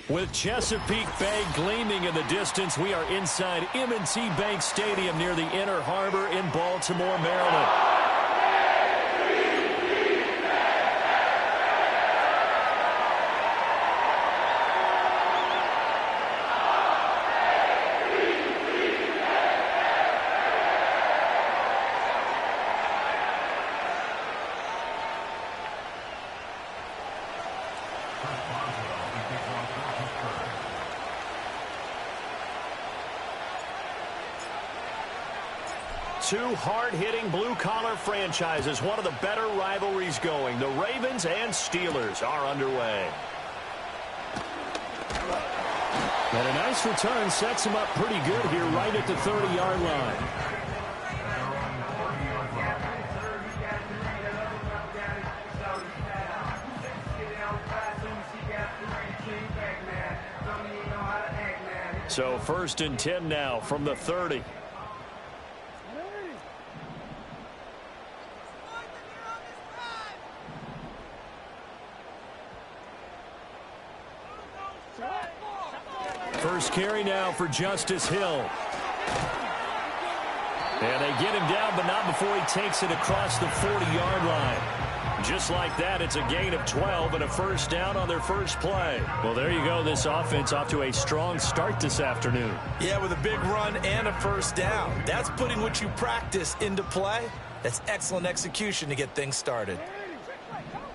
With Chesapeake Bay gleaming in the distance, we are inside M&T Bank Stadium near the Inner Harbor in Baltimore, Maryland. Two hard-hitting blue-collar franchises, one of the better rivalries going. The Ravens and Steelers are underway. And a nice return sets him up pretty good here right at the 30-yard line. So 1st and 10 now from the 30. First carry now for Justice Hill. And they get him down, but not before he takes it across the 40-yard line. Just like that, it's a gain of 12 and a first down on their first play. Well, there you go. This offense off to a strong start this afternoon. Yeah, with a big run and a first down. That's putting what you practice into play. That's excellent execution to get things started.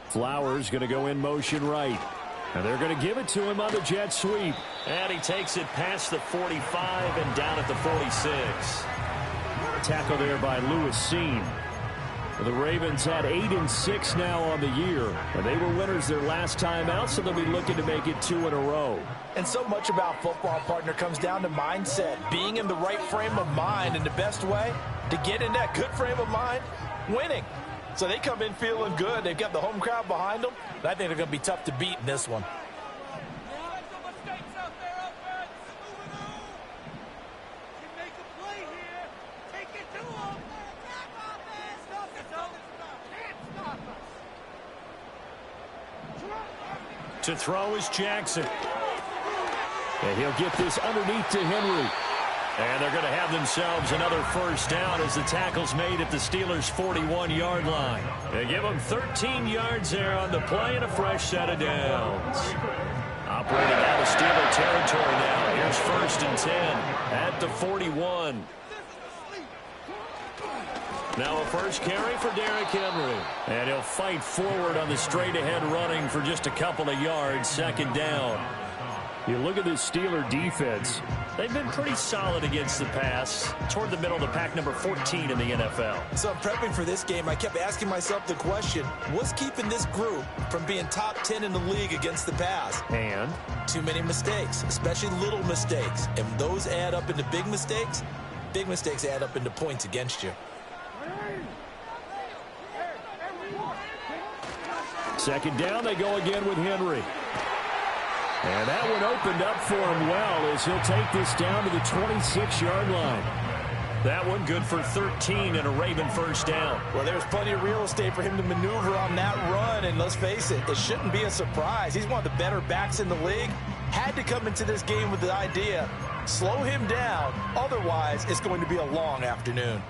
Flowers going to go in motion right. And they're going to give it to him on the jet sweep. And he takes it past the 45 and down at the 46. Tackle there by Lewis Seen. The Ravens had 8-6 now on the year. And they were winners their last time out, so they'll be looking to make it 2 in a row. And so much about football, partner, comes down to mindset. Being in the right frame of mind, and the best way to get in that good frame of mind, winning. So they come in feeling good. They've got the home crowd behind them. And I think they're going to be tough to beat in this one. To throw is Jackson. And he'll get this underneath to Henry. And they're going to have themselves another first down as the tackle's made at the Steelers' 41-yard line. They give them 13 yards there on the play and a fresh set of downs. Operating out of Steeler territory now. Here's 1st and 10 at the 41. Now a first carry for Derrick Henry. And he'll fight forward on the straight-ahead running for just a couple of yards. 2nd down. You look at this Steeler defense. They've been pretty solid against the pass. Toward the middle of the pack, number 14 in the NFL. So prepping for this game, I kept asking myself the question, what's keeping this group from being top 10 in the league against the pass? And? Too many mistakes, especially little mistakes. And those add up into big mistakes. Big mistakes add up into points against you. 2nd down, they go again with Henry. And that one opened up for him well as he'll take this down to the 26-yard line. That one good for 13 and a Raven first down. Well, there's plenty of real estate for him to maneuver on that run, and let's face it, it shouldn't be a surprise. He's one of the better backs in the league. Had to come into this game with the idea, slow him down, otherwise it's going to be a long afternoon.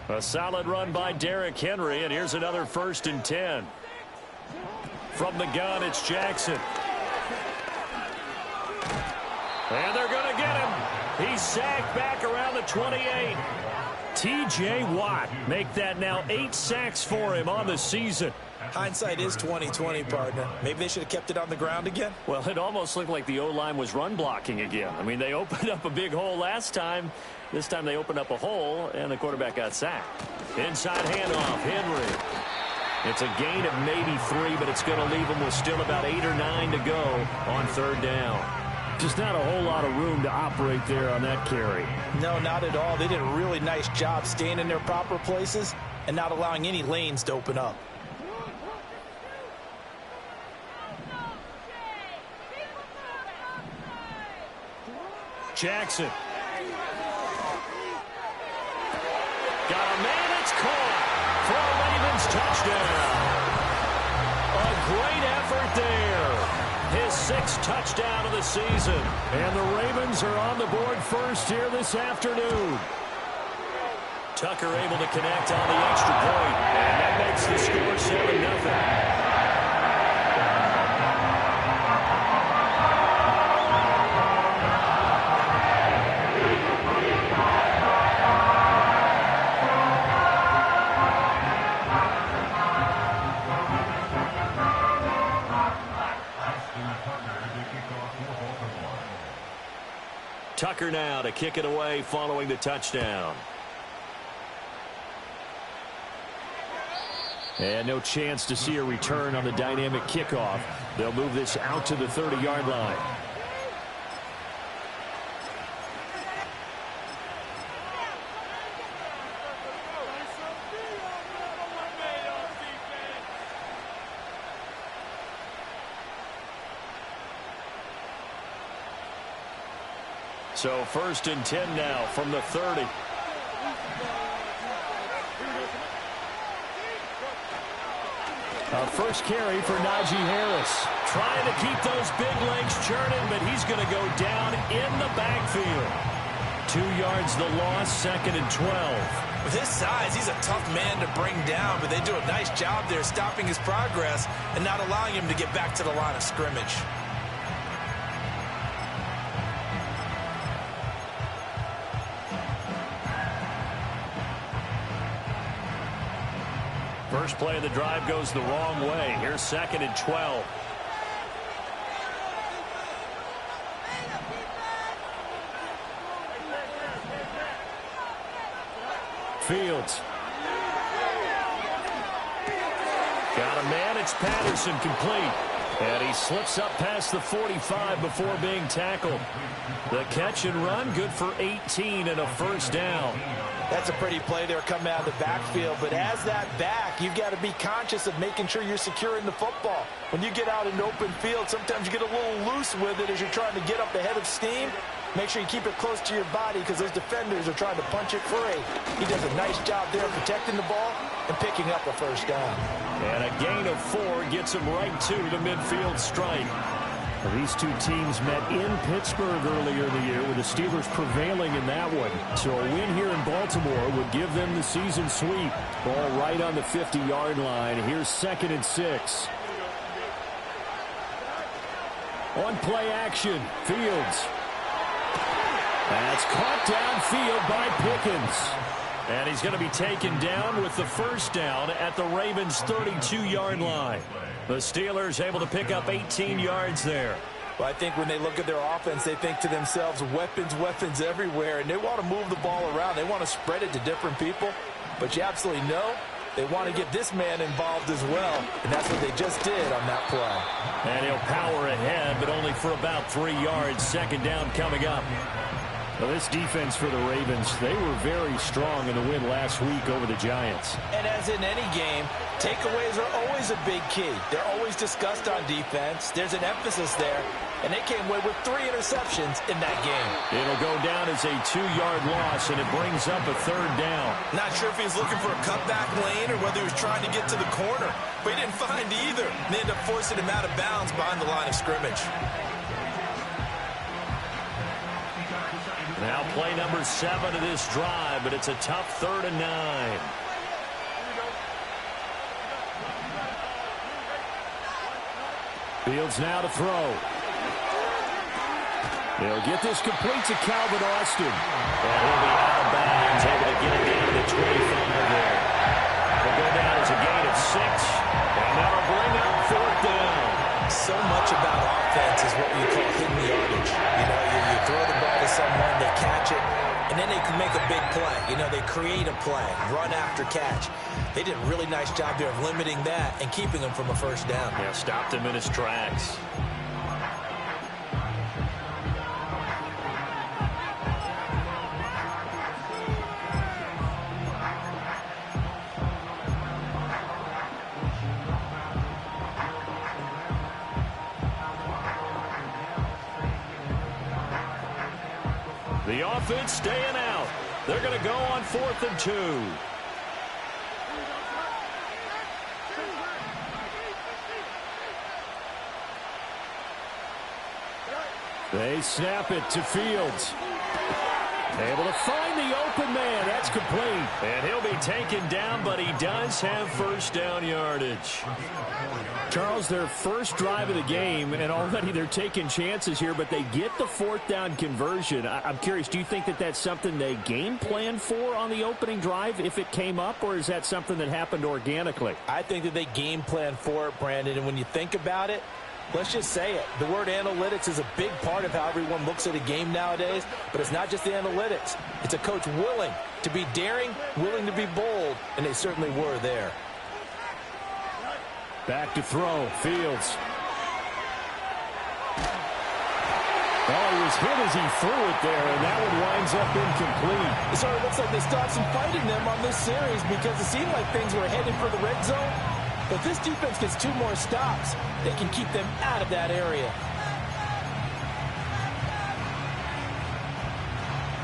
A solid run by Derrick Henry, and here's another 1st and 10. From the gun, it's Jackson. And they're going to get him. He's sacked back around the 28. T.J. Watt make that now 8 sacks for him on the season. Hindsight is 20/20, partner. Maybe they should have kept it on the ground again. Well, it almost looked like the O-line was run blocking again. I mean, they opened up a big hole last time. This time they opened up a hole, and the quarterback got sacked. Inside handoff, Henry. It's a gain of maybe 3, but it's going to leave them with still about 8 or 9 to go on 3rd down. Just not a whole lot of room to operate there on that carry. No, not at all. They did a really nice job staying in their proper places and not allowing any lanes to open up. Jackson. Got a man, it's caught for a Ravens touchdown. A great effort there. his 6th touchdown of the season. And the Ravens are on the board first here this afternoon. Tucker able to connect on the extra point, and that makes the score 7-0. Tucker now to kick it away following the touchdown. And no chance to see a return on the dynamic kickoff. They'll move this out to the 30-yard line. So 1st and 10 now from the 30. A first carry for Najee Harris. Trying to keep those big legs churning, but he's going to go down in the backfield. 2 yards the loss, 2nd and 12. With his size, he's a tough man to bring down, but they do a nice job there stopping his progress and not allowing him to get back to the line of scrimmage. First play of the drive goes the wrong way. Here's 2nd and 12. Fields. Got a man. It's Patterson complete. And he slips up past the 45 before being tackled. The catch and run, good for 18 and a first down. That's a pretty play there coming out of the backfield. But as that back, you've got to be conscious of making sure you're securing the football. When you get out in open field, sometimes you get a little loose with it as you're trying to get up ahead of steam. Make sure you keep it close to your body because those defenders are trying to punch it free. He does a nice job there protecting the ball and picking up a first down. And a gain of 4 gets him right to the midfield stripe. These two teams met in Pittsburgh earlier in the year, with the Steelers prevailing in that one. So a win here in Baltimore would give them the season sweep. Ball right on the 50-yard line. Here's 2nd and 6. On play action, Fields. That's caught downfield by Pickens. And he's going to be taken down with the first down at the Ravens' 32-yard line. The Steelers able to pick up 18 yards there. Well, I think when they look at their offense, they think to themselves, weapons, weapons everywhere. And they want to move the ball around. They want to spread it to different people. But you absolutely know they want to get this man involved as well. And that's what they just did on that play. And he'll power ahead, but only for about 3 yards. 2nd down coming up. Well, this defense for the Ravens, they were very strong in the win last week over the Giants. And as in any game, takeaways are always a big key. They're always discussed on defense. There's an emphasis there. And they came away with 3 interceptions in that game. It'll go down as a 2-yard loss, and it brings up a 3rd down. Not sure if he was looking for a cutback lane or whether he was trying to get to the corner. But he didn't find either. And they ended up forcing him out of bounds behind the line of scrimmage. Now play number 7 of this drive, but it's a tough 3rd and 9. Fields now to throw. They'll get this complete to Calvin Austin. And he'll be out of bounds, able to get it down to the 25 there. They'll go down as a gain of 6, and that'll bring up 4th down. So much about offense is what we call hidden yardage. You know, you throw the ball to someone, they catch it, and then they can make a big play. You know, they create a play, run after catch. They did a really nice job there of limiting that and keeping him from a first down. Yeah, stopped him in his tracks. The offense staying out. They're going to go on 4th and 2. They snap it to Fields. Able to find the open man. That's complete. And he'll be taken down, but he does have first down yardage. Charles, their first drive of the game, and already they're taking chances here, but they get the fourth down conversion. I'm curious, do you think that that's something they game plan for on the opening drive if it came up, or is that something that happened organically? I think that they game plan for it, Brandon, and when you think about it, let's just say it. The word analytics is a big part of how everyone looks at a game nowadays, but it's not just the analytics. It's a coach willing to be daring, willing to be bold, and they certainly were there. Back to throw, Fields. Oh, he was hit as he threw it there, and that one winds up incomplete. It sort of looks like they stopped some fighting them on this series because it seemed like things were headed for the red zone. But this defense gets 2 more stops, they can keep them out of that area.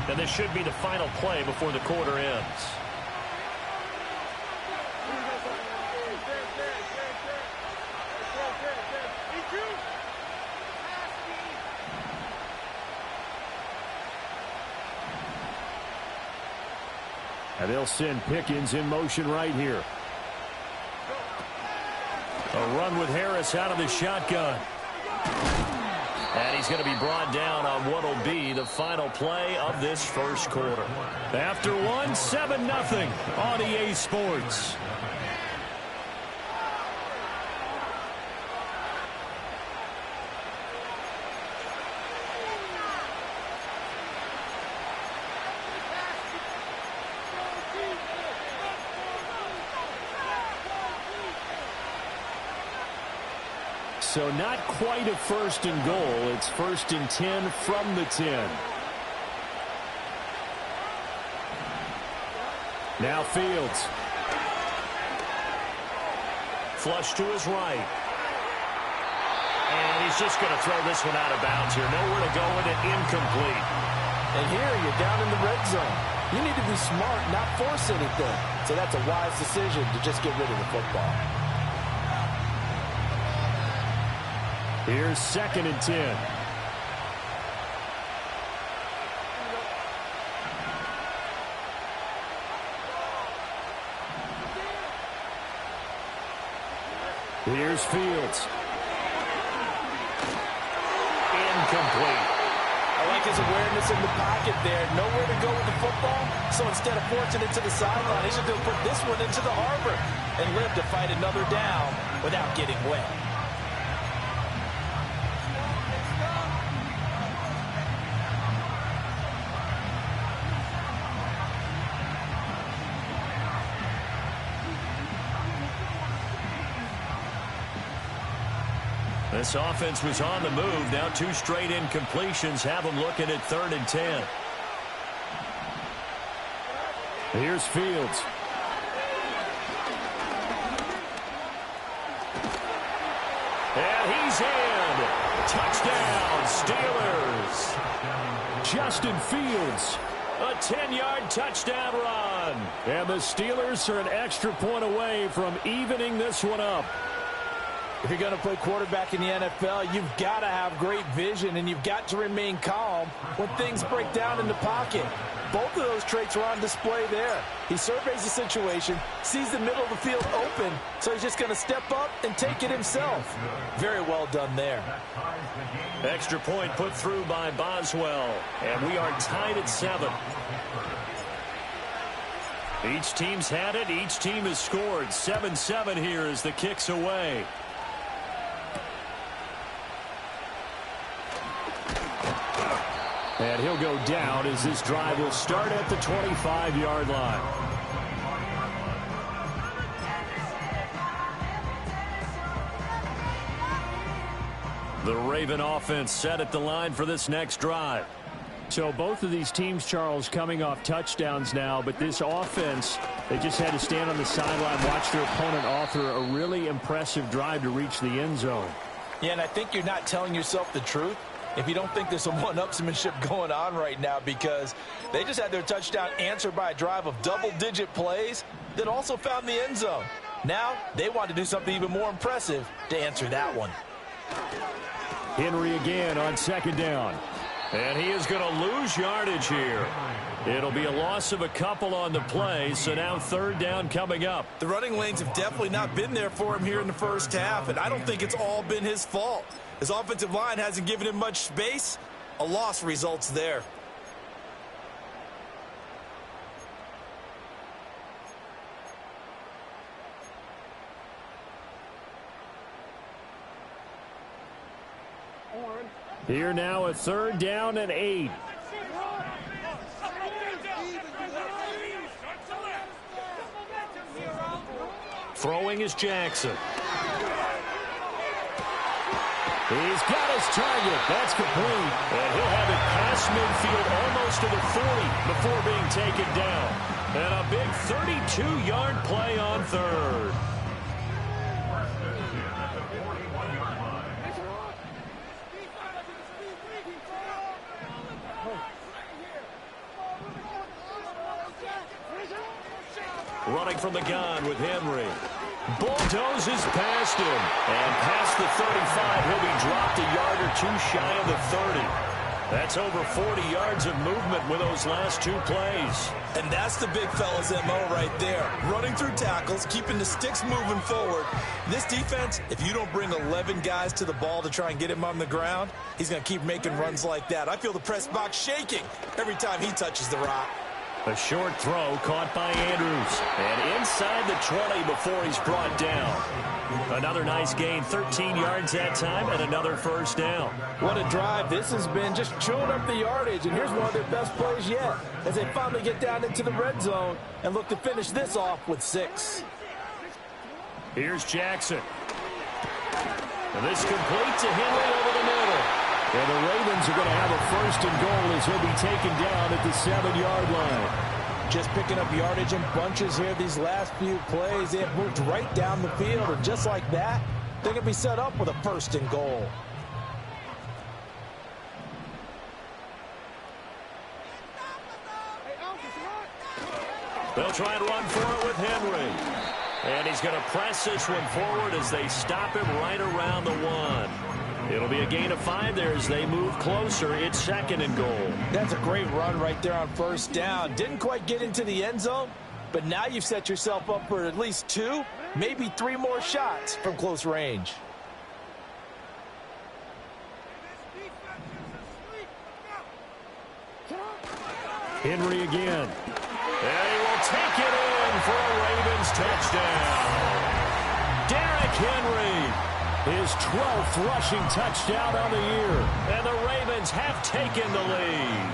And this should be the final play before the quarter ends. And they'll send Pickens in motion right here. A run with Harris out of the shotgun. And he's going to be brought down on what will be the final play of this first quarter. After one, 7-0 on EA Sports. So not quite a first and goal. It's 1st and 10 from the 10. Now Fields. Flush to his right. And he's just going to throw this one out of bounds here. Nowhere to go with it. Incomplete. And here you're down in the red zone. You need to be smart, not force anything. So that's a wise decision to just get rid of the football. Here's 2nd and 10. Here's Fields. Incomplete. I like his awareness in the pocket there. Nowhere to go with the football. So instead of forcing it to the sideline, he's just going to put this one into the harbor and live to fight another down without getting wet. This offense was on the move. Now 2 straight incompletions have them looking at 3rd and 10. Here's Fields. And he's in. Touchdown, Steelers. Justin Fields. A 10-yard touchdown run. And the Steelers are an extra point away from evening this one up. If you're going to play quarterback in the NFL, you've got to have great vision, and you've got to remain calm when things break down in the pocket. Both of those traits are on display there. He surveys the situation, sees the middle of the field open, so he's just going to step up and take it himself. Very well done there. Extra point put through by Boswell, and we are tied at 7. Each team's had it. Each team has scored. 7-7 here as the kick's away. And he'll go down as this drive will start at the 25-yard line. The Raven offense set at the line for this next drive. So both of these teams, Charles, coming off touchdowns now, but this offense, they just had to stand on the sideline, watch their opponent author a really impressive drive to reach the end zone. Yeah, and I think you're not telling yourself the truth if you don't think there's some one-upsmanship going on right now, because they just had their touchdown answered by a drive of double-digit plays that also found the end zone. Now they want to do something even more impressive to answer that one. Henry again on second down. And he is going to lose yardage here. It'll be a loss of a couple on the play, so now third down coming up. The running lanes have definitely not been there for him here in the first half, and I don't think it's all been his fault. His offensive line hasn't given him much space. A loss results there. Here now a third down and 8. Throwing is Jackson. He's got his target. That's complete. And he'll have it past midfield almost to the 40 before being taken down. And a big 32-yard play on third. Running from the gun with Henry. Bulldozes past him. And past the 35, he'll be dropped a yard or two shy of the 30. That's over 40 yards of movement with those last two plays. And that's the big fella's MO right there. Running through tackles, keeping the sticks moving forward. This defense, if you don't bring 11 guys to the ball to try and get him on the ground, he's going to keep making runs like that. I feel the press box shaking every time he touches the rock. A short throw caught by Andrews. And inside the 20 before he's brought down. Another nice gain, 13 yards that time, and another first down. What a drive this has been, just chewing up the yardage. And here's one of their best plays yet, as they finally get down into the red zone and look to finish this off with 6. Here's Jackson. And this complete to Henry over the middle. And the Ravens are going to have a first and goal as he'll be taken down at the 7-yard line. Just picking up yardage in bunches here these last few plays. They have moved right down the field, and just like that, they're going to be set up with a first and goal. They'll try and run for it with Henry. And he's going to press this one forward as they stop him right around the 1. It'll be a gain of 5 there as they move closer. It's second and goal. That's a great run right there on first down. Didn't quite get into the end zone, but now you've set yourself up for at least 2, maybe 3 more shots from close range. Henry again. And he will take it in for a Ravens touchdown. Derrick Henry. His 12th rushing touchdown on the year. And the Ravens have taken the lead.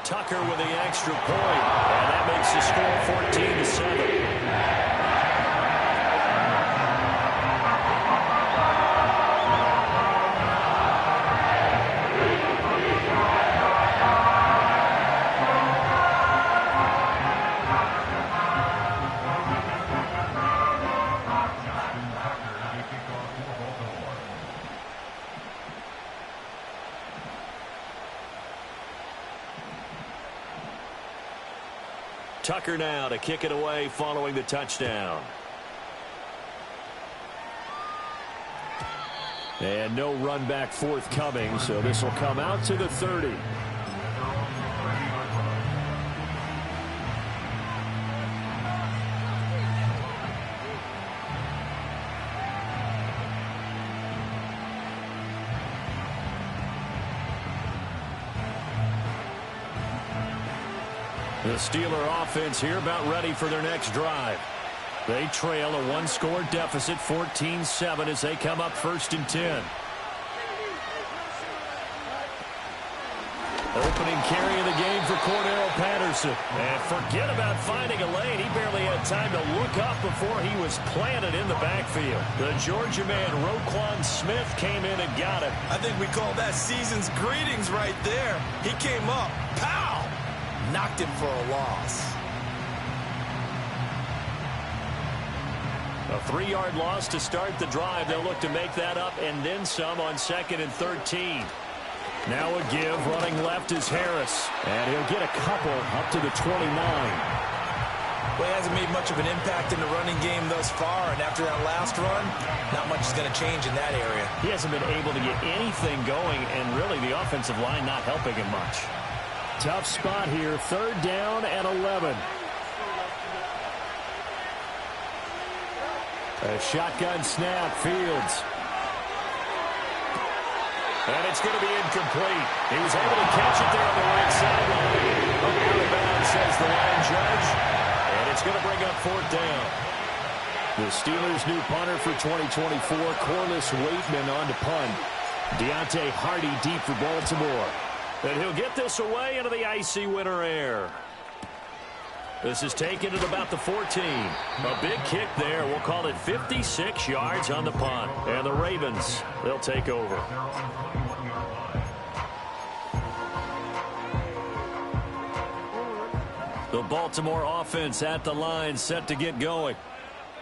Tucker with the extra point. And that makes the score 14-7. Tucker now to kick it away following the touchdown. And no run back forthcoming, so this will come out to the 30. The Steeler offense here about ready for their next drive. They trail a 1-score deficit, 14-7, as they come up 1st and 10. Opening carry of the game for Cordell Patterson. And forget about finding a lane. He barely had time to look up before he was planted in the backfield. The Georgia man, Roquan Smith, came in and got it. I think we call that season's greetings right there. He came up. Pow! Knocked him for a loss. A 3-yard loss to start the drive. They'll look to make that up and then some on 2nd and 13. Now a give. Running left is Harris. And he'll get a couple up to the 29. Well, he hasn't made much of an impact in the running game thus far, and after that last run, not much is going to change in that area. He hasn't been able to get anything going, and really the offensive line not helping him much. Tough spot here, 3rd down and 11. A shotgun snap, Fields. And it's going to be incomplete. He was able to catch it there on the right sideline. Out of bounds, says the line judge. And it's going to bring up 4th down. The Steelers' new punter for 2024, Corliss Waitman on to punt. Deontay Hardy deep for Baltimore. And he'll get this away into the icy winter air. This is taken at about the 14. A big kick there. We'll call it 56 yards on the punt. And the Ravens, they'll take over. The Baltimore offense at the line, set to get going.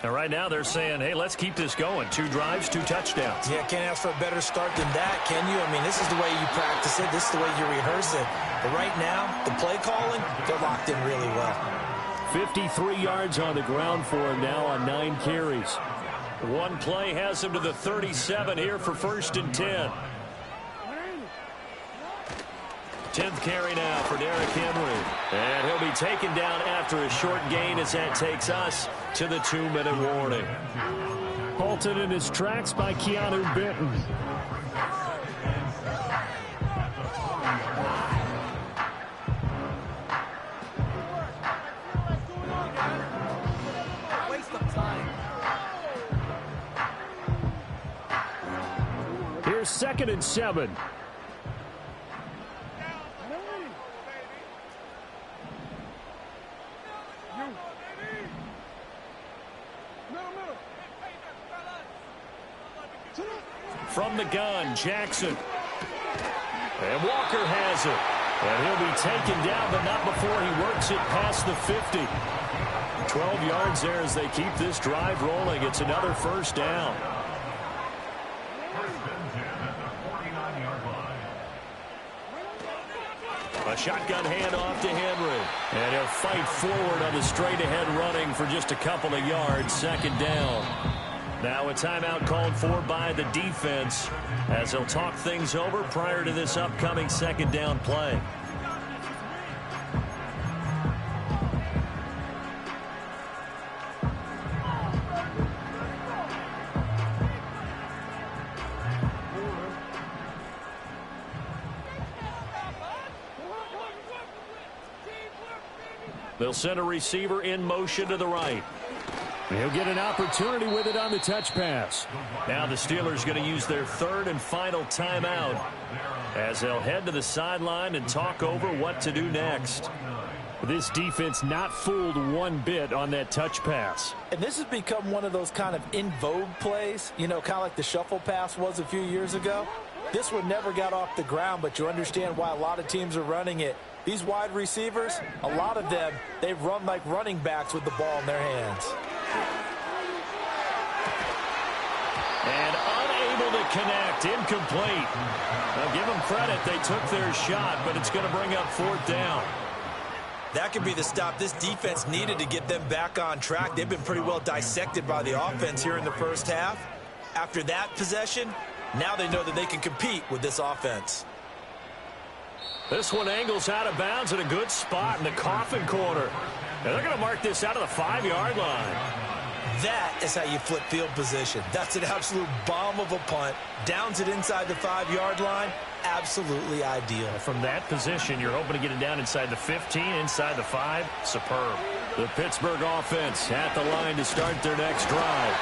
And right now they're saying, hey, let's keep this going. 2 drives, 2 touchdowns. Yeah, can't ask for a better start than that, can you? I mean, this is the way you practice it. This is the way you rehearse it. But right now, the play calling, they're locked in really well. 53 yards on the ground for him now on 9 carries. One play has him to the 37 here for 1st and 10. 10th carry now for Derrick Henry. And he'll be taken down after a short gain as that takes us to the 2-minute warning. Halted in his tracks by Keanu Benton. Here's 2nd and 7. From the gun, Jackson. And Walker has it. And he'll be taken down, but not before he works it past the 50. 12 yards there as they keep this drive rolling. It's another 1st down. A shotgun handoff to Henry. And he'll fight forward on the straight-ahead running for just a couple of yards. 2nd down. Now a timeout called for by the defense as they'll talk things over prior to this upcoming 2nd down play. They'll send a receiver in motion to the right. He'll get an opportunity with it on the touch pass. Now the Steelers going to use their 3rd and final timeout as they'll head to the sideline and talk over what to do next. This defense not fooled one bit on that touch pass. And this has become one of those kind of in vogue plays, you know, kind of like the shuffle pass was a few years ago. This one never got off the ground, but you understand why a lot of teams are running it. These wide receivers, a lot of them, they run like running backs with the ball in their hands. And unable to connect, incomplete. Now give them credit, they took their shot, but it's going to bring up 4th down. That could be the stop this defense needed to get them back on track. They've been pretty well dissected by the offense here in the 1st half. After that possession, now they know that they can compete with this offense. This one angles out of bounds at a good spot in the coffin corner. And they're going to mark this out of the 5-yard line. That is how you flip field position. That's an absolute bomb of a punt. Downs it inside the 5-yard line. Absolutely ideal. From that position, you're hoping to get it down inside the 15, inside the 5. Superb. The Pittsburgh offense at the line to start their next drive.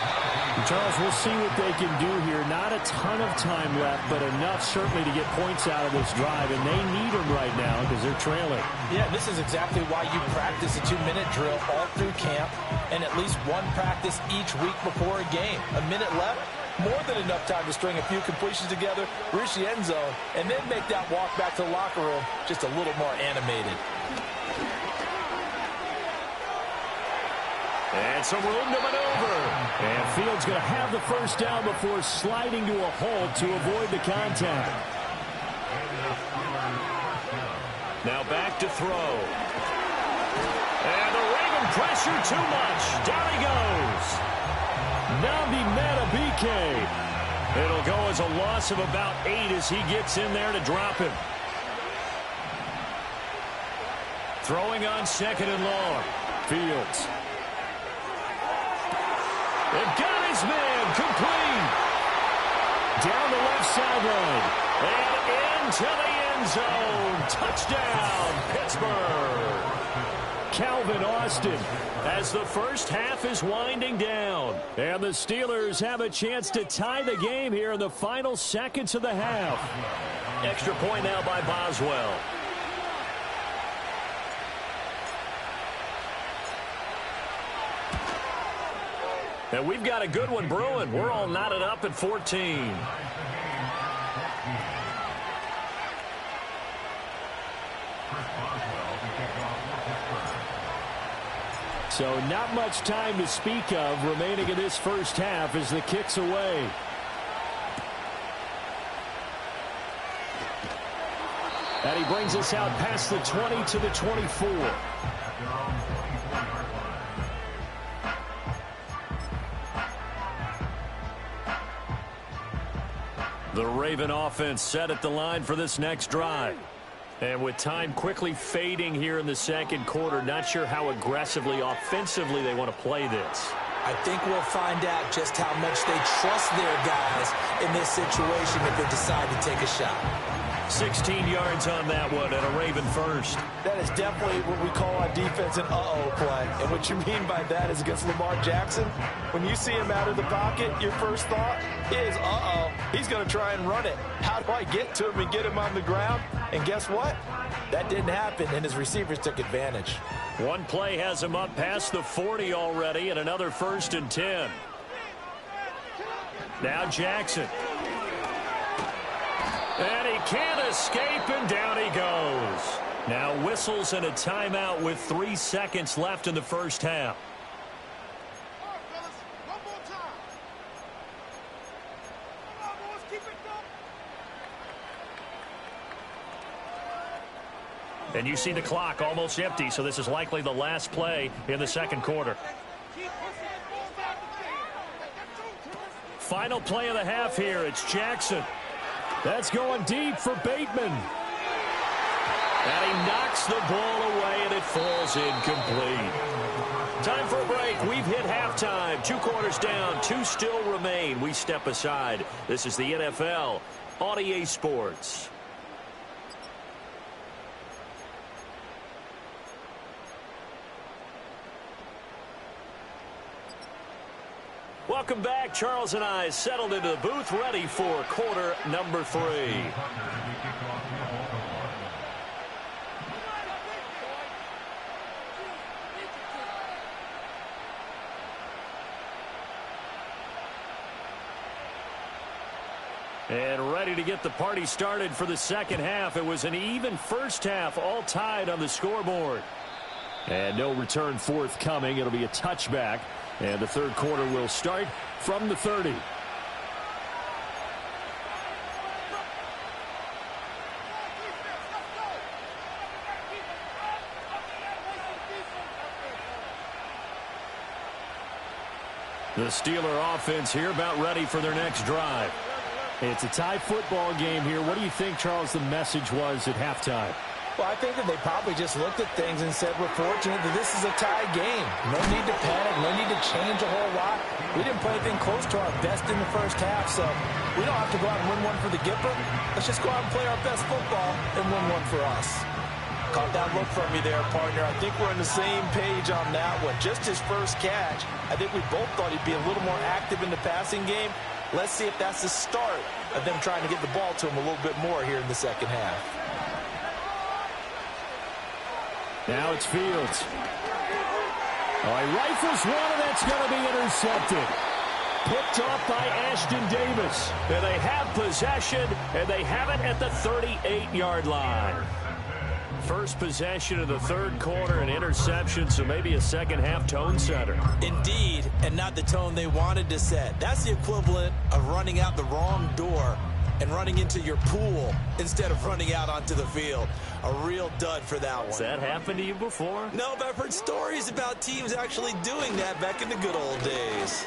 Charles, we'll see what they can do here. Not a ton of time left, but enough certainly to get points out of this drive, and they need them right now because they're trailing. Yeah, this is exactly why you practice a 2-minute drill all through camp and at least one practice each week before a game. A minute left, more than enough time to string a few completions together, reach the end zone, and then make that walk back to the locker room just a little more animated. And some room to maneuver. And Fields going to have the 1st down before sliding to a hold to avoid the contact. Now back to throw. And the Raven Pressure too much. Down he goes. Namdi Matabike. It'll go as a loss of about 8 as he gets in there to drop him. Throwing on 2nd and long. Fields. They've got his man complete. Down the left sideline. And into the end zone. Touchdown, Pittsburgh. Calvin Austin. As the first half is winding down. And the Steelers have a chance to tie the game here in the final seconds of the half. Extra point now by Boswell. And we've got a good one brewing. We're all knotted up at 14. So not much time to speak of remaining in this first half as the kick's away. And he brings us out past the 20 to the 24. The Raven offense set at the line for this next drive. And with time quickly fading here in the second quarter, not sure how aggressively, offensively they want to play this. I think we'll find out just how much they trust their guys in this situation if they decide to take a shot. 16 yards on that one and a Raven first. That is definitely what we call on defense an uh-oh play. And what you mean by that is against Lamar Jackson, when you see him out of the pocket, your first thought is, uh-oh, he's going to try and run it. How do I get to him and get him on the ground? And guess what? That didn't happen, and his receivers took advantage. One play has him up past the 40 already, and another 1st and 10. Now Jackson. And he can't escape, and down he goes. Now whistles and a timeout with 3 seconds left in the first half. And you see the clock almost empty, so this is likely the last play in the second quarter. Final play of the half here. It's Jackson. That's going deep for Bateman. And he knocks the ball away, and it falls incomplete. Time for a break. We've hit halftime. 2 quarters down. 2 still remain. We step aside. This is the NFL on EA Sports. Welcome back. Charles and I settled into the booth, ready for quarter number 3. And ready to get the party started for the second half. It was an even first half, all tied on the scoreboard. And no return forthcoming. It'll be a touchback. And the third quarter will start from the 30. The Steeler offense here about ready for their next drive. It's a tie football game here. What do you think, Charles, the message was at halftime? Well, I think that they probably just looked at things and said, we're fortunate that this is a tie game. No need to panic, no need to change a whole lot. We didn't play anything close to our best in the first half, so we don't have to go out and win one for the Gipper. Let's just go out and play our best football and win one for us. Caught that look from me there, partner. I think we're on the same page on that one. Just his first catch, I think we both thought he'd be a little more active in the passing game. Let's see if that's the start of them trying to get the ball to him a little bit more here in the second half. Now it's Fields. Oh, he rifles one, and that's going to be intercepted. Picked off by Ashton Davis. And they have possession, and they have it at the 38-yard line. First possession of the third quarter, an interception, so maybe a second-half tone setter. Indeed, and not the tone they wanted to set. That's the equivalent of running out the wrong door and running into your pool instead of running out onto the field. A real dud for that one. Has that happened to you before? No, but I've heard stories about teams actually doing that back in the good old days.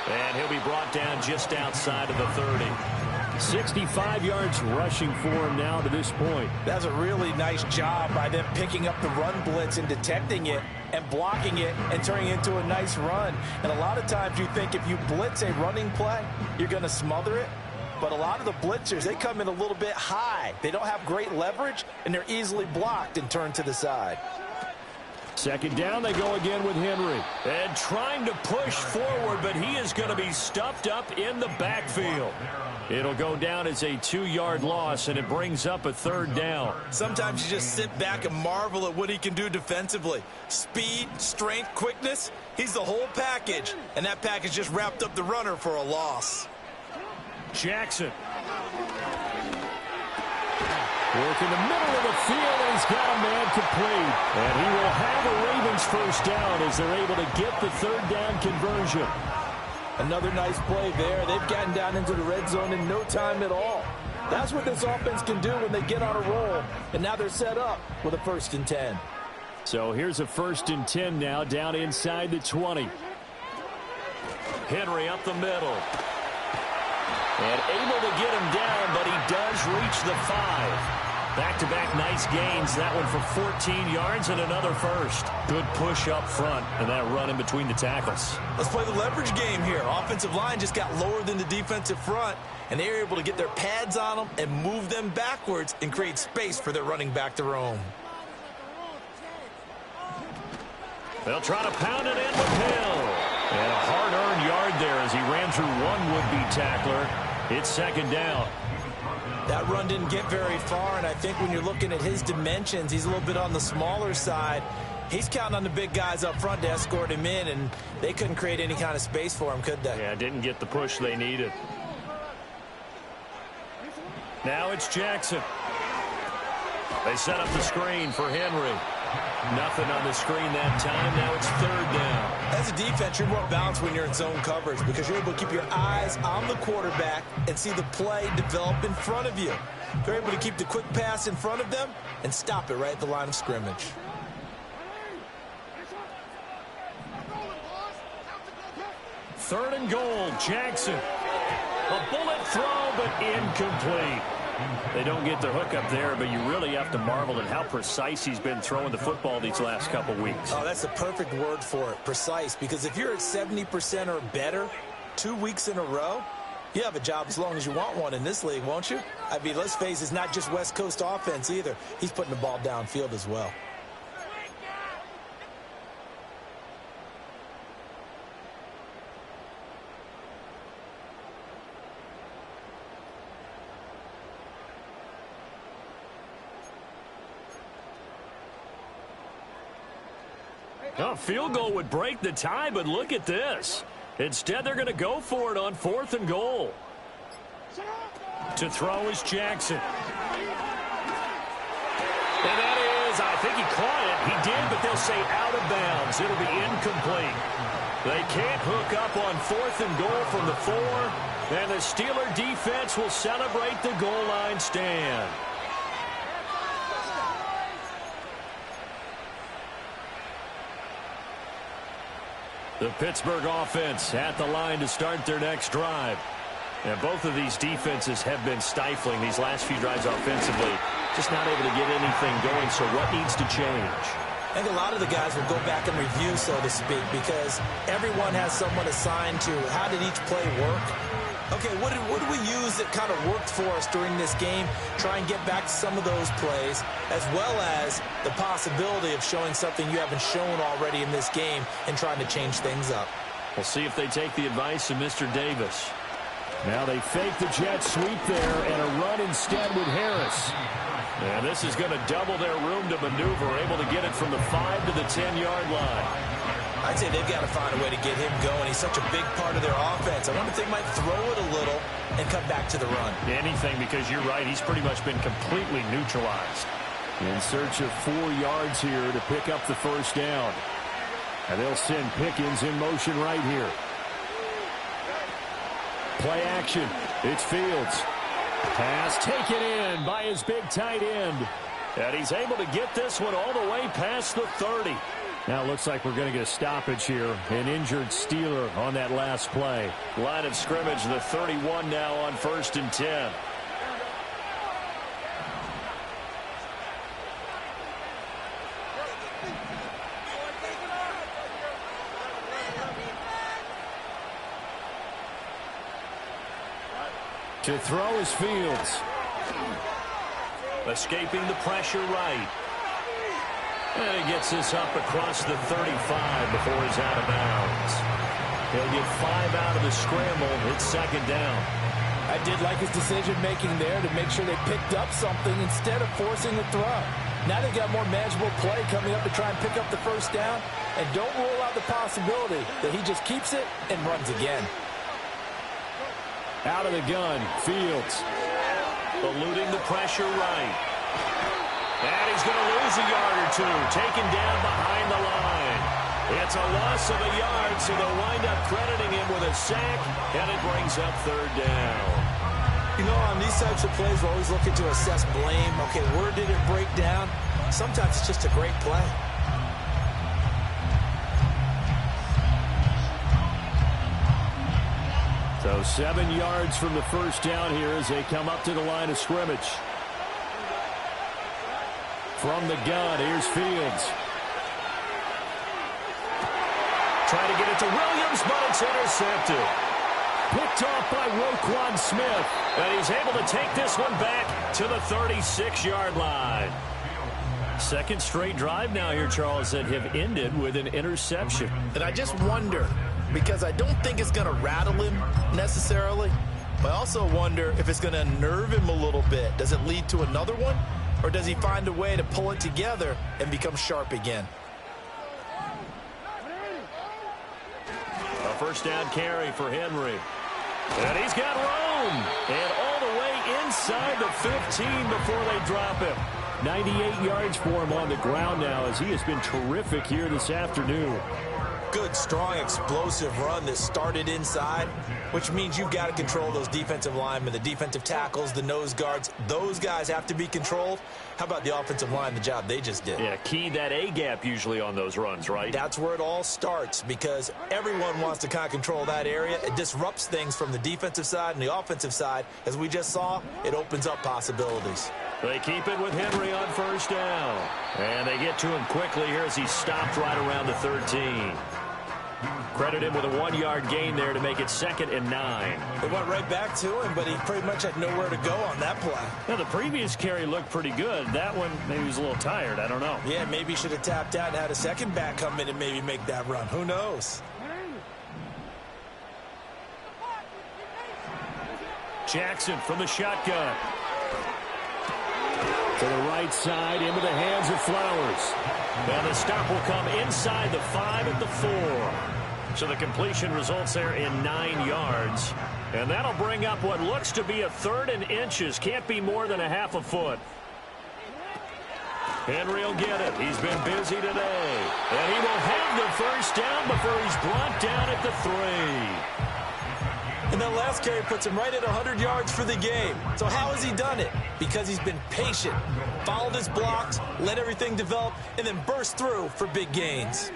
And he'll be brought down just outside of the 30. 65 yards rushing for him now to this point. That's a really nice job by them picking up the run blitz and detecting it and blocking it and turning it into a nice run. And a lot of times you think if you blitz a running play, you're going to smother it. But a lot of the blitzers, they come in a little bit high. They don't have great leverage, and they're easily blocked and turned to the side. Second down, they go again with Henry. And trying to push forward, but he is going to be stuffed up in the backfield. It'll go down as a 2-yard loss, and it brings up a third down. Sometimes you just sit back and marvel at what he can do defensively. Speed, strength, quickness, he's the whole package. And that package just wrapped up the runner for a loss. Jackson. Work in the middle of the field, and he's got a man complete. And he will have a Ravens first down as they're able to get the third down conversion. Another nice play there. They've gotten down into the red zone in no time at all. That's what this offense can do when they get on a roll. And now they're set up with a 1st and 10. So here's a 1st and 10 now down inside the 20. Henry up the middle. And able to get him down, but he does reach the 5. Back-to-back nice gains. That one for 14 yards and another first. Good push up front and that run in between the tackles. Let's play the leverage game here. Offensive line just got lower than the defensive front, and they were able to get their pads on them and move them backwards and create space for their running back to roam. They'll try to pound it in with Hill. And a hard-earned yard there as he ran through one would-be tackler. It's second down. That run didn't get very far, and I think when you're looking at his dimensions, he's a little bit on the smaller side. He's counting on the big guys up front to escort him in, and they couldn't create any kind of space for him, could they? Yeah, didn't get the push they needed. Now it's Jackson. They set up the screen for Henry. Nothing on the screen that time. Now it's third down. As a defense, you're more balanced when you're in zone coverage because you're able to keep your eyes on the quarterback and see the play develop in front of you. You're able to keep the quick pass in front of them and stop it right at the line of scrimmage. Third and goal, Jackson. A bullet throw, but incomplete. They don't get the hook up there, but you really have to marvel at how precise he's been throwing the football these last couple weeks. Oh, that's the perfect word for it, precise, because if you're at 70% or better 2 weeks in a row, you have a job as long as you want one in this league, won't you? I mean, let's face it, it's not just West Coast offense either. He's putting the ball downfield as well. A field goal would break the tie, but look at this. Instead, they're going to go for it on 4th and goal. To throw is Jackson. And that is, I think he caught it. He did, but they'll say out of bounds. It'll be incomplete. They can't hook up on 4th and goal from the 4, and the Steeler defense will celebrate the goal line stand. The Pittsburgh offense at the line to start their next drive. And both of these defenses have been stifling these last few drives offensively. Just not able to get anything going, so what needs to change? I think a lot of the guys will go back and review, so to speak, because everyone has someone assigned to how did each play work. Okay, what did we use that kind of worked for us during this game? Try and get back to some of those plays, as well as the possibility of showing something you haven't shown already in this game and trying to change things up. We'll see if they take the advice of Mr. Davis. Now they fake the jet sweep there and a run instead with Harris. And this is going to double their room to maneuver, able to get it from the 5 to the 10-yard line. I'd say they've got to find a way to get him going. He's such a big part of their offense. I wonder if they might throw it a little and come back to the run. Anything, because you're right, he's pretty much been completely neutralized. In search of 4 yards here to pick up the first down. And they'll send Pickens in motion right here. Play action. It's Fields. Pass taken in by his big tight end. And he's able to get this one all the way past the 30. Now it looks like we're going to get a stoppage here. An injured Steeler on that last play. Line of scrimmage, the 31 now on 1st and 10. To throw is Fields. Escaping the pressure right. And he gets this up across the 35 before he's out of bounds. He'll get 5 out of the scramble. It's 2nd down. I did like his decision-making there to make sure they picked up something instead of forcing the throw. Now they've got more manageable play coming up to try and pick up the 1st down. And don't rule out the possibility that he just keeps it and runs again. Out of the gun, Fields. Eluding the pressure right. And he's going to lose a yard or two. Taken down behind the line. It's a loss of a yard, so they'll wind up crediting him with a sack, and it brings up 3rd down. You know, on these types of plays, we're always looking to assess blame. Okay, where did it break down? Sometimes it's just a great play. So 7 yards from the 1st down here as they come up to the line of scrimmage. From the gun, here's Fields. Trying to get it to Williams, but it's intercepted. Picked off by Roquan Smith. And he's able to take this one back to the 36-yard line. 2nd straight drive now here, Charles, that have ended with an interception. And I just wonder, because I don't think it's going to rattle him necessarily, but I also wonder if it's going to unnerve him a little bit. Does it lead to another one? Or does he find a way to pull it together and become sharp again? A 1st down carry for Henry. And he's got room. And all the way inside the 15 before they drop him. 98 yards for him on the ground now as he has been terrific here this afternoon. Good, strong, explosive run that started inside, which means you've got to control those defensive linemen, the defensive tackles, the nose guards. Those guys have to be controlled. How about the offensive line, the job they just did? Yeah, key that A-gap usually on those runs, right? That's where it all starts because everyone wants to kind of control that area. It disrupts things from the defensive side and the offensive side. As we just saw, it opens up possibilities. They keep it with Henry on 1st down. And they get to him quickly here as he stopped right around the 13. Credit him with a 1-yard gain there to make it 2nd and 9. They went right back to him, but he pretty much had nowhere to go on that play. Now, the previous carry looked pretty good. That one, maybe he was a little tired. I don't know. Yeah, maybe he should have tapped out and had a second back come in and maybe make that run. Who knows? Jackson from the shotgun. To the right side, into the hands of Flowers. And the stop will come inside the 5 at the 4. So the completion results there in 9 yards. And that'll bring up what looks to be a 3rd and inches. Can't be more than a half a foot. Henry will get it. He's been busy today. And he will have the 1st down before he's brought down at the 3. And that last carry puts him right at 100 yards for the game. So how has he done it? Because he's been patient, followed his blocks, let everything develop, and then burst through for big gains.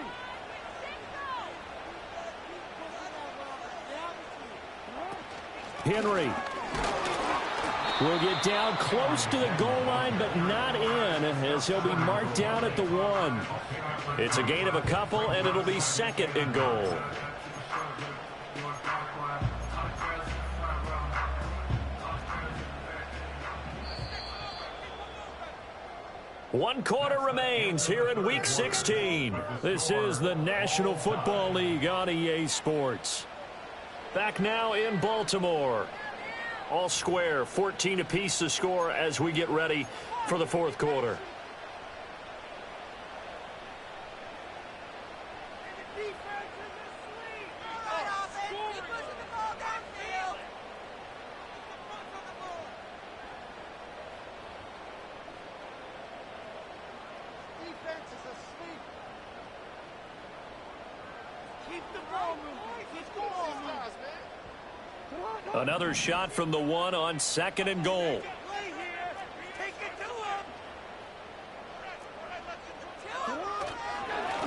Henry will get down close to the goal line, but not in, as he'll be marked down at the 1. It's a gain of a couple, and it'll be 2nd and goal. One quarter remains here in Week 16. This is the National Football League on EA Sports. Back now in Baltimore. All square, 14 apiece to score as we get ready for the 4th quarter. Keep the ball moving. Keep going, man. Come on. Another shot from the one on 2nd and goal.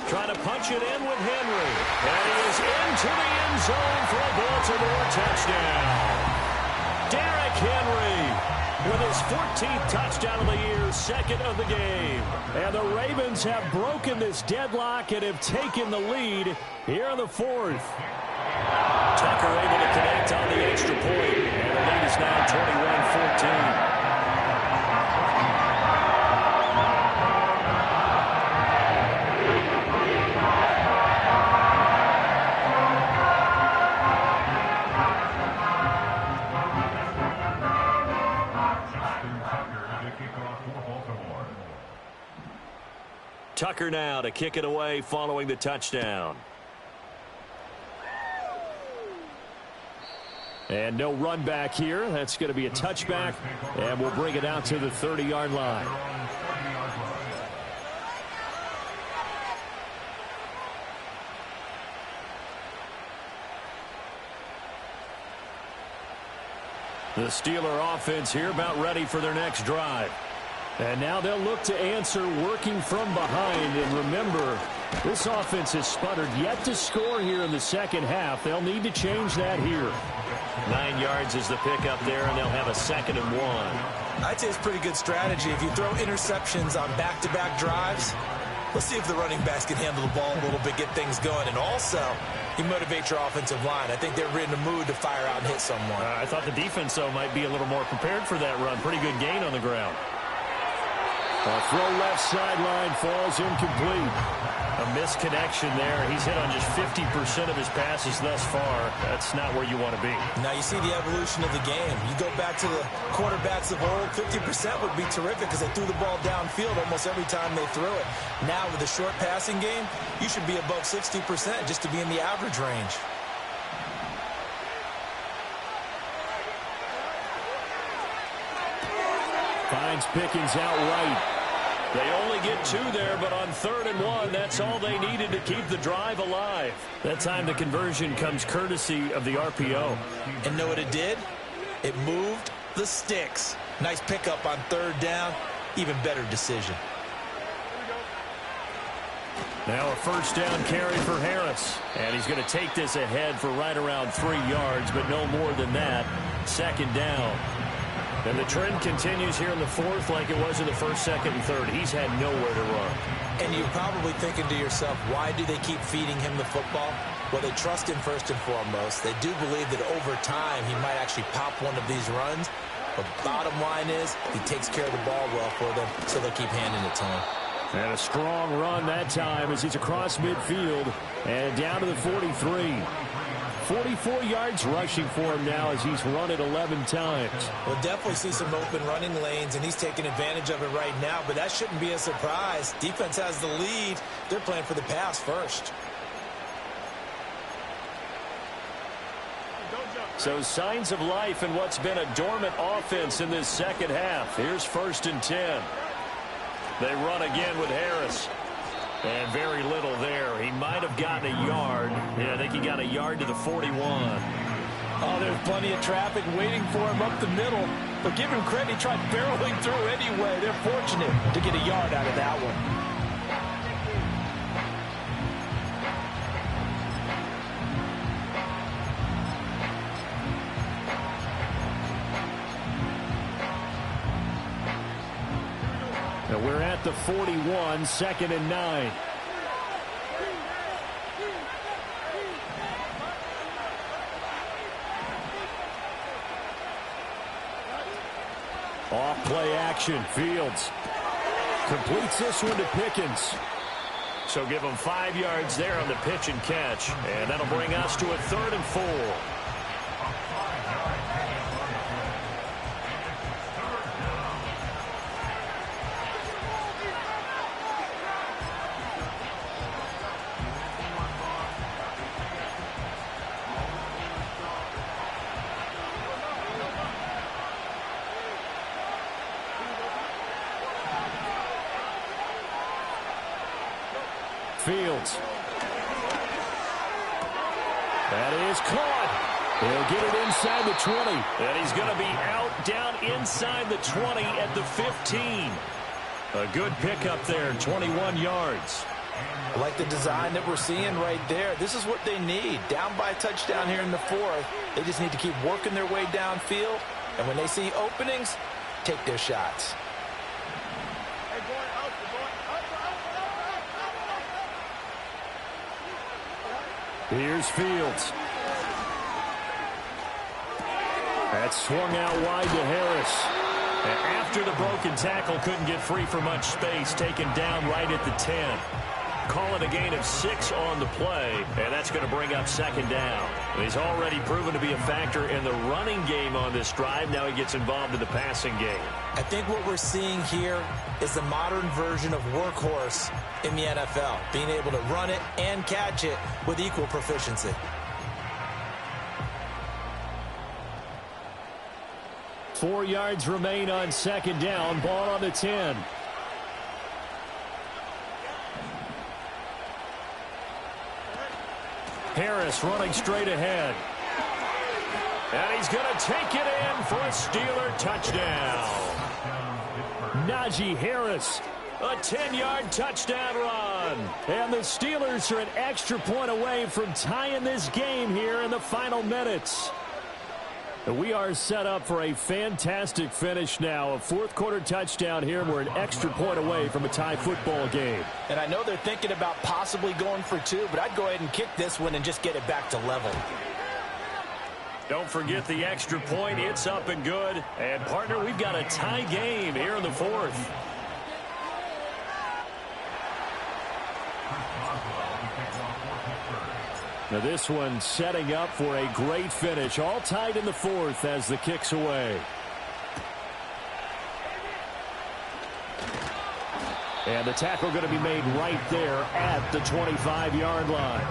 Trying to punch it in with Henry. And he is into the end zone for a Baltimore touchdown. Derrick Henry with his 14th touchdown of the year, 2nd of the game. And the Ravens have broken this deadlock and have taken the lead here in the 4th. Tucker able to connect on the extra point. And the lead is now 21-14. Tucker now to kick it away following the touchdown. And no run back here. That's going to be a touchback, and we'll bring it out to the 30-yard line. The Steeler offense here about ready for their next drive. And now they'll look to answer working from behind. And remember, this offense has sputtered yet to score here in the second half. They'll need to change that here. 9 yards is the pickup there, and they'll have a 2nd and 1. I'd say it's pretty good strategy. If you throw interceptions on back-to-back drives, let's see if the running backs can handle the ball a little bit, get things going. And also, you motivate your offensive line. I think they're in the mood to fire out and hit someone. I thought the defense, though, might be a little more prepared for that run. Pretty good gain on the ground. A throw left sideline falls incomplete. A misconnection there. He's hit on just 50% of his passes thus far. That's not where you want to be. Now you see the evolution of the game. You go back to the quarterbacks of old, 50% would be terrific because they threw the ball downfield almost every time they threw it. Now with a short passing game, you should be above 60% just to be in the average range. Finds Pickens outright. They only get 2 there, but on 3rd and 1, that's all they needed to keep the drive alive. That time the conversion comes courtesy of the RPO. And know what it did? It moved the sticks. Nice pickup on 3rd down. Even better decision. Now a 1st down carry for Harris. And he's going to take this ahead for right around 3 yards, but no more than that. 2nd down. And the trend continues here in the 4th like it was in the 1st, 2nd, and 3rd. He's had nowhere to run. And you're probably thinking to yourself, why do they keep feeding him the football? Well, they trust him first and foremost. They do believe that over time he might actually pop one of these runs. But bottom line is he takes care of the ball well for them, so they'll keep handing it to him. And a strong run that time as he's across midfield and down to the 43. 44 yards rushing for him now as he's run it 11 times. We'll definitely see some open running lanes, and he's taking advantage of it right now, but that shouldn't be a surprise. Defense has the lead. They're playing for the pass first. So signs of life in what's been a dormant offense in this second half. Here's 1st and 10. They run again with Harris. And very little there. He might have gotten a yard. Yeah, I think he got a yard to the 41. Oh, there's plenty of traffic waiting for him up the middle. But give him credit, he tried barreling through anyway. They're fortunate to get a yard out of that one. And we're at the 41, 2nd and 9. Off play action. Fields completes this one to Pickens. So give him 5 yards there on the pitch and catch. And that'll bring us to a 3rd and 4. Fields. That is caught. He'll get it inside the 20. And he's going to be out down inside the 20 at the 15. A good pickup there, 21 yards. I like the design that we're seeing right there. This is what they need. Down by a touchdown here in the fourth. They just need to keep working their way downfield. And when they see openings, take their shots. Here's Fields. That swung out wide to Harris. And after the broken tackle, couldn't get free for much space, taken down right at the 10. Call it a gain of 6 on the play, and that's going to bring up second down. And he's already proven to be a factor in the running game on this drive. Now he gets involved in the passing game. I think what we're seeing here is the modern version of workhorse in the NFL, being able to run it and catch it with equal proficiency. Four yards remain on second down. Ball on the 10. Harris running straight ahead. And he's going to take it in for a Steeler touchdown. Najee Harris. A 10-yard touchdown run. And the Steelers are an extra point away from tying this game here in the final minutes. We are set up for a fantastic finish now. A fourth-quarter touchdown here. We're an extra point away from a tie football game. And I know they're thinking about possibly going for two, but I'd go ahead and kick this one and just get it back to level. Don't forget the extra point. It's up and good. And, partner, we've got a tie game here in the fourth. Now this one setting up for a great finish. All tied in the fourth as the kick's away. And the tackle going to be made right there at the 25-yard line.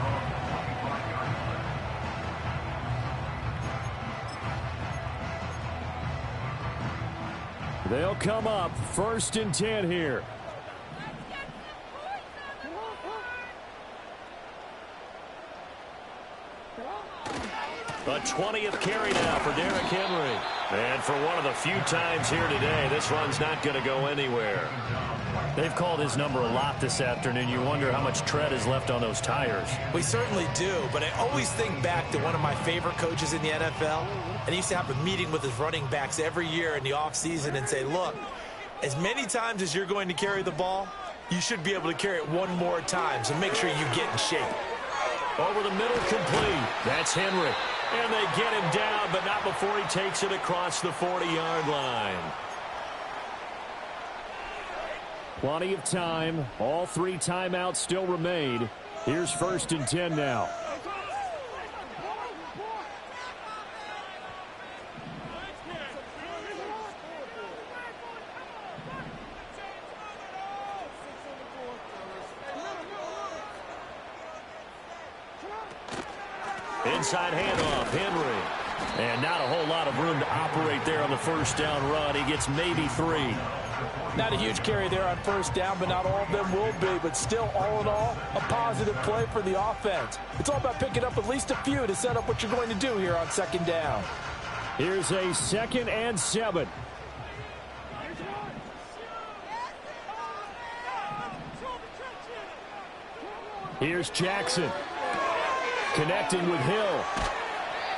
They'll come up 1st and 10 here. The 20th carry now for Derrick Henry. And for one of the few times here today, this run's not going to go anywhere. They've called his number a lot this afternoon. You wonder how much tread is left on those tires. We certainly do, but I always think back to one of my favorite coaches in the NFL, and he used to have a meeting with his running backs every year in the offseason and say, look, as many times as you're going to carry the ball, you should be able to carry it one more time, so make sure you get in shape. Over the middle, complete. That's Henry. And they get him down, but not before he takes it across the 40-yard line. Plenty of time. All 3 timeouts still remain. Here's 1st and 10 now. Inside handoff, Henry. And not a whole lot of room to operate there on the first down run. He gets maybe 3. Not a huge carry there on first down, but not all of them will be. But still, all in all, a positive play for the offense. It's all about picking up at least a few to set up what you're going to do here on second down. Here's a 2nd and 7. Here's Jackson. Connecting with Hill.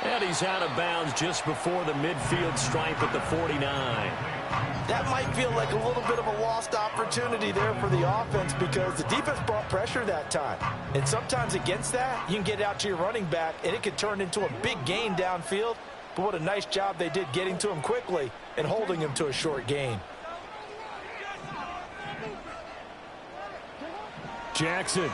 And he's out of bounds just before the midfield stripe at the 49. That might feel like a little bit of a lost opportunity there for the offense because the defense brought pressure that time. And sometimes against that, you can get out to your running back, and it could turn into a big gain downfield. But what a nice job they did getting to him quickly and holding him to a short gain. Jackson.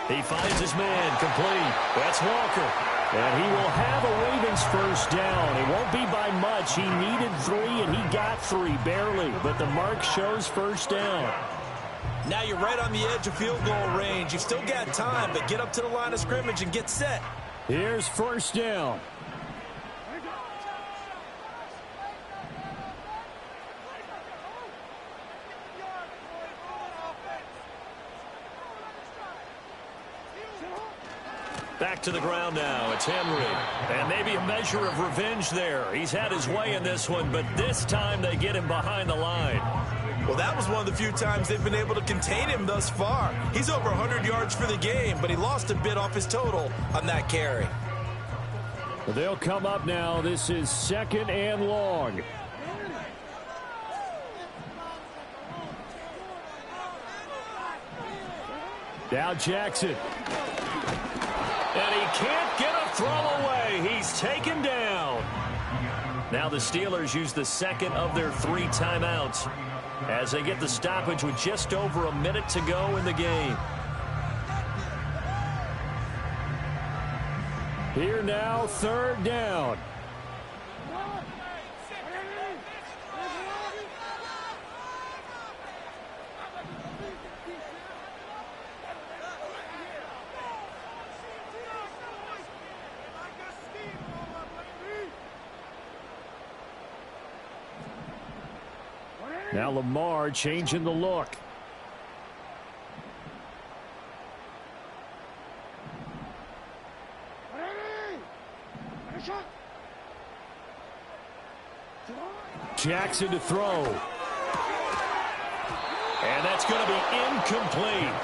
He finds his man, complete. That's Walker. And he will have a Ravens first down. It won't be by much. He needed 3, and he got 3, barely. But the mark shows first down. Now you're right on the edge of field goal range. You've still got time, but get up to the line of scrimmage and get set. Here's first down. Back to the ground now. It's Henry. And maybe a measure of revenge there. He's had his way in this one, but this time they get him behind the line. Well, that was one of the few times they've been able to contain him thus far. He's over 100 yards for the game, but he lost a bit off his total on that carry. They'll come up now. This is 2nd and long. Now Jackson. And he can't get a throw away. He's taken down. Now the Steelers use the second of their 3 timeouts as they get the stoppage with just over a minute to go in the game. Here now, 3rd down. Now Lamar changing the look. Jackson to throw. And that's going to be incomplete.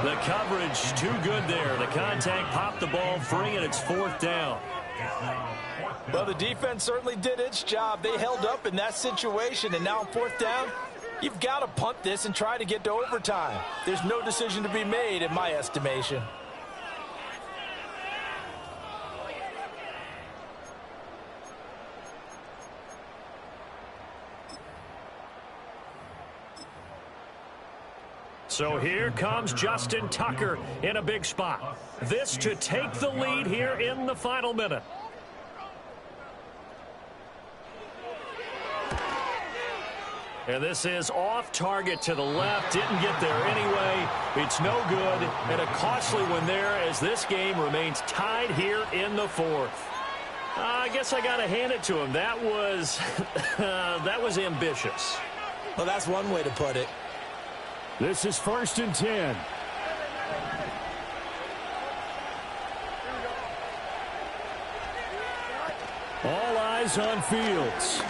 The coverage too good there. The contact popped the ball free, and it's 4th down. Well, the defense certainly did its job. They held up in that situation, and now on 4th down, you've got to punt this and try to get to overtime. There's no decision to be made in my estimation. So here comes Justin Tucker in a big spot. This to take the lead here in the final minute. And this is off target to the left. Didn't get there anyway. It's no good. And a costly one there as this game remains tied here in the 4th. I guess I got to hand it to him. That was, that was ambitious. Well, that's one way to put it. This is 1st and 10. All eyes on Fields.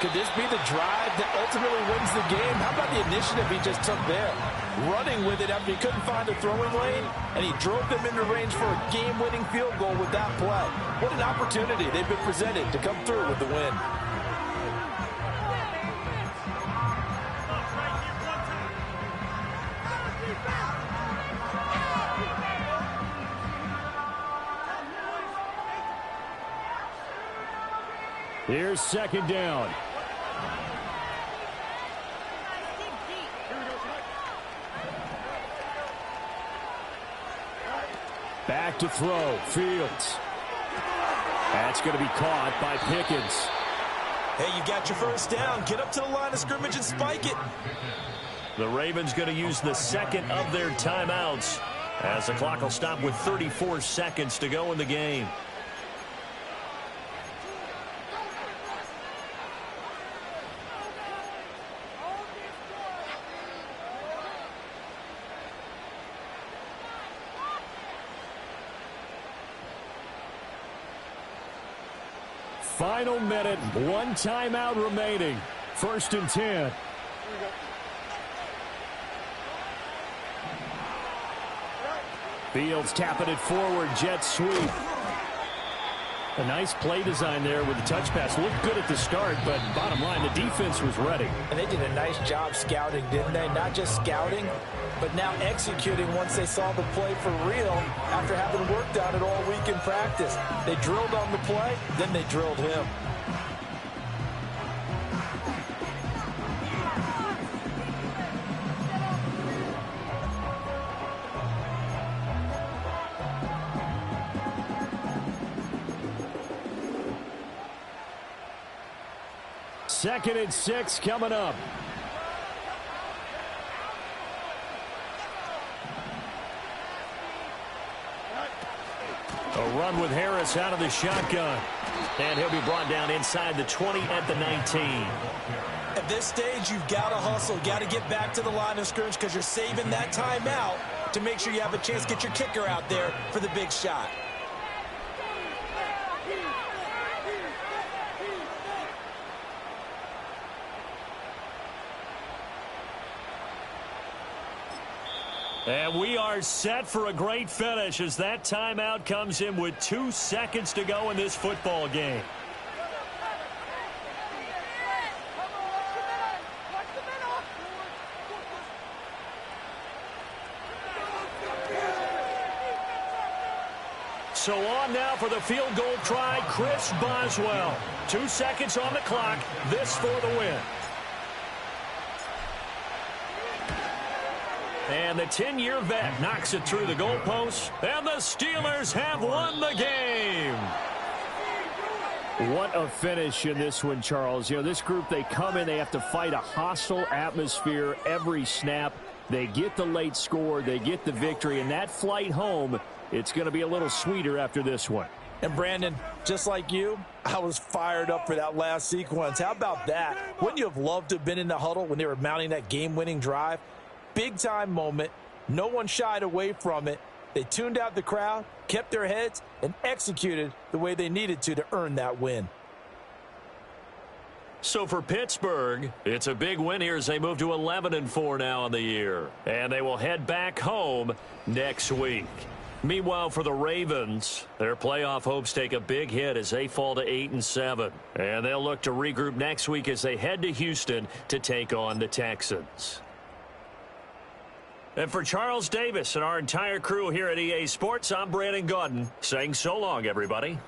Could this be the drive that ultimately wins the game? How about the initiative he just took there? Running with it after he couldn't find a throwing lane, and he drove them into range for a game-winning field goal with that play. What an opportunity they've been presented to come through with the win. Here's 2nd down. Back to throw. Fields. That's going to be caught by Pickens. Hey, you got your 1st down. Get up to the line of scrimmage and spike it. The Ravens going to use the second of their timeouts as the clock will stop with 34 seconds to go in the game. Final minute, 1 timeout remaining. 1st and 10. Fields tapping it forward, jet sweep. A nice play design there with the touch pass. Looked good at the start, but bottom line, the defense was ready. And they did a nice job scouting, didn't they? Not just scouting, but now executing once they saw the play for real after having worked on it all week in practice. They drilled on the play, then they drilled him. Second and 6 coming up. A run with Harris out of the shotgun. And he'll be brought down inside the 20 at the 19. At this stage, you've got to hustle. Got to get back to the line of scrimmage because you're saving that timeout to make sure you have a chance to get your kicker out there for the big shot. And we are set for a great finish as that timeout comes in with 2 seconds to go in this football game. So on now for the field goal try, Chris Boswell. 2 seconds on the clock. This for the win. And the 10-year vet knocks it through the goalpost, and the Steelers have won the game. What a finish in this one, Charles. You know, this group, they come in, they have to fight a hostile atmosphere every snap. They get the late score, they get the victory, and that flight home, it's going to be a little sweeter after this one. And Brandon, just like you, I was fired up for that last sequence. How about that? Wouldn't you have loved to have been in the huddle when they were mounting that game-winning drive? Big-time moment. No one shied away from it. They tuned out the crowd, kept their heads, and executed the way they needed to earn that win. So for Pittsburgh, it's a big win here as they move to 11-4 now on the year. And they will head back home next week. Meanwhile, for the Ravens, their playoff hopes take a big hit as they fall to 8-7. And they'll look to regroup next week as they head to Houston to take on the Texans. And for Charles Davis and our entire crew here at EA Sports, I'm Brandon Gaudin saying so long, everybody.